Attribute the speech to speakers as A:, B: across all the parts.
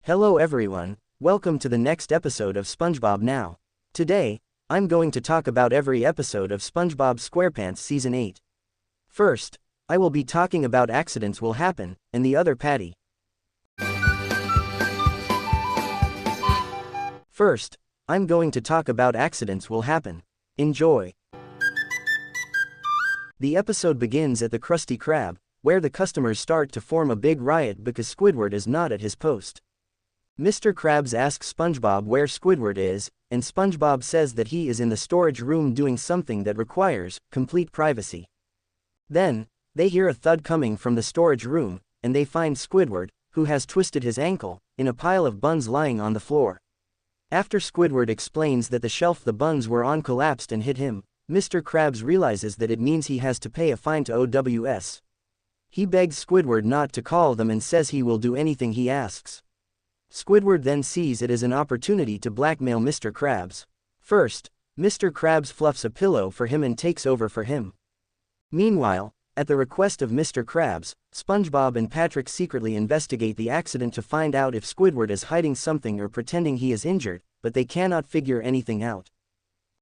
A: Hello everyone, welcome to the next episode of SpongeBob Now. Today, I'm going to talk about every episode of SpongeBob SquarePants Season 8. First, I will be talking about Accidents Will Happen, and the other Patty. First, I'm going to talk about Accidents Will Happen. Enjoy. The episode begins at the Krusty Krab, where the customers start to form a big riot because Squidward is not at his post. Mr. Krabs asks SpongeBob where Squidward is, and SpongeBob says that he is in the storage room doing something that requires complete privacy. Then, they hear a thud coming from the storage room, and they find Squidward, who has twisted his ankle, in a pile of buns lying on the floor. After Squidward explains that the shelf the buns were on collapsed and hit him, Mr. Krabs realizes that it means he has to pay a fine to OWS. He begs Squidward not to call them and says he will do anything he asks. Squidward then sees it as an opportunity to blackmail Mr. Krabs. First, Mr. Krabs fluffs a pillow for him and takes over for him. Meanwhile, at the request of Mr. Krabs, SpongeBob and Patrick secretly investigate the accident to find out if Squidward is hiding something or pretending he is injured, but they cannot figure anything out.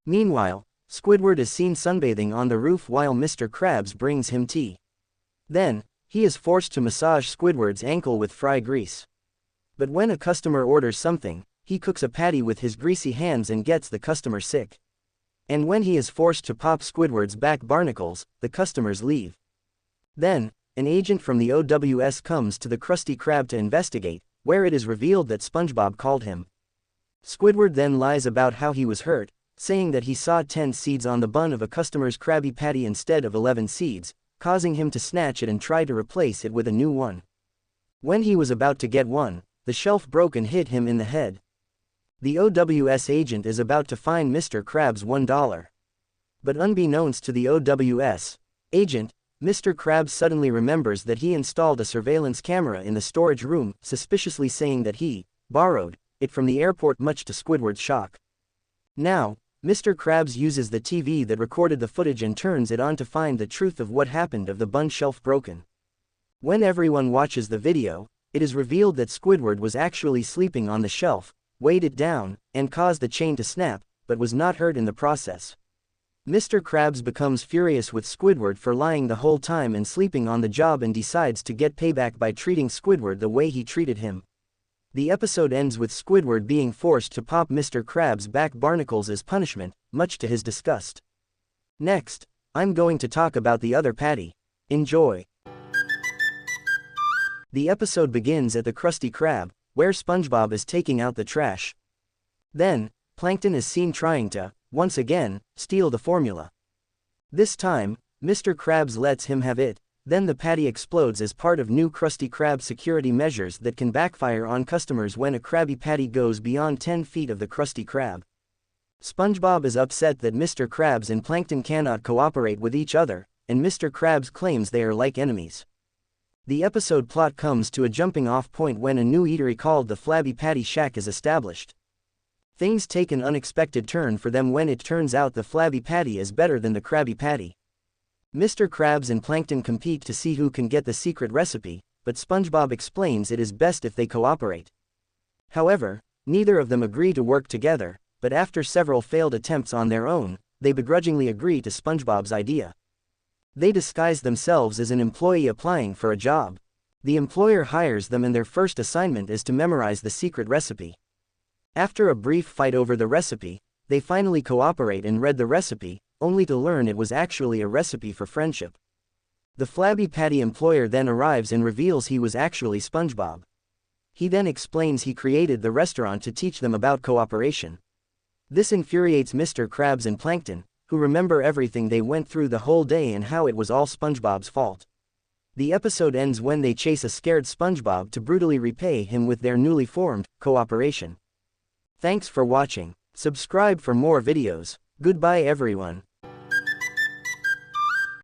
A: Meanwhile, Squidward is seen sunbathing on the roof while Mr. Krabs brings him tea. Then, he is forced to massage Squidward's ankle with fry grease. But when a customer orders something, he cooks a patty with his greasy hands and gets the customer sick. And when he is forced to pop Squidward's back barnacles, the customers leave. Then, an agent from the OWS comes to the Krusty Krab to investigate, where it is revealed that SpongeBob called him. Squidward then lies about how he was hurt, saying that he saw 10 seeds on the bun of a customer's Krabby Patty instead of 11 seeds, causing him to snatch it and try to replace it with a new one. When he was about to get one, the shelf broke and hit him in the head. The OWS agent is about to fine Mr. Krabs $1. But unbeknownst to the OWS agent, Mr. Krabs suddenly remembers that he installed a surveillance camera in the storage room, suspiciously saying that he borrowed it from the airport, much to Squidward's shock. Now, Mr. Krabs uses the TV that recorded the footage and turns it on to find the truth of what happened of the bun shelf broken. When everyone watches the video, it is revealed that Squidward was actually sleeping on the shelf, weighed it down, and caused the chain to snap, but was not hurt in the process. Mr. Krabs becomes furious with Squidward for lying the whole time and sleeping on the job and decides to get payback by treating Squidward the way he treated him. The episode ends with Squidward being forced to pop Mr. Krabs' back barnacles as punishment, much to his disgust. Next, I'm going to talk about the other Patty. Enjoy. The episode begins at the Krusty Krab, where SpongeBob is taking out the trash. Then, Plankton is seen trying to, once again, steal the formula. This time, Mr. Krabs lets him have it. Then the patty explodes as part of new Krusty Krab security measures that can backfire on customers when a Krabby Patty goes beyond 10 feet of the Krusty Krab. SpongeBob is upset that Mr. Krabs and Plankton cannot cooperate with each other, and Mr. Krabs claims they are like enemies. The episode plot comes to a jumping-off point when a new eatery called the Flabby Patty Shack is established. Things take an unexpected turn for them when it turns out the Flabby Patty is better than the Krabby Patty. Mr. Krabs and Plankton compete to see who can get the secret recipe, but SpongeBob explains it is best if they cooperate. However, neither of them agree to work together, but after several failed attempts on their own, they begrudgingly agree to SpongeBob's idea. They disguise themselves as an employee applying for a job. The employer hires them and their first assignment is to memorize the secret recipe. After a brief fight over the recipe, they finally cooperate and read the recipe, only to learn it was actually a recipe for friendship. The Flabby Patty employer then arrives and reveals he was actually SpongeBob. He then explains he created the restaurant to teach them about cooperation. This infuriates Mr. Krabs and Plankton, who remember everything they went through the whole day and how it was all SpongeBob's fault. The episode ends when they chase a scared SpongeBob to brutally repay him with their newly formed cooperation. Thanks for watching. Subscribe for more videos. Goodbye everyone.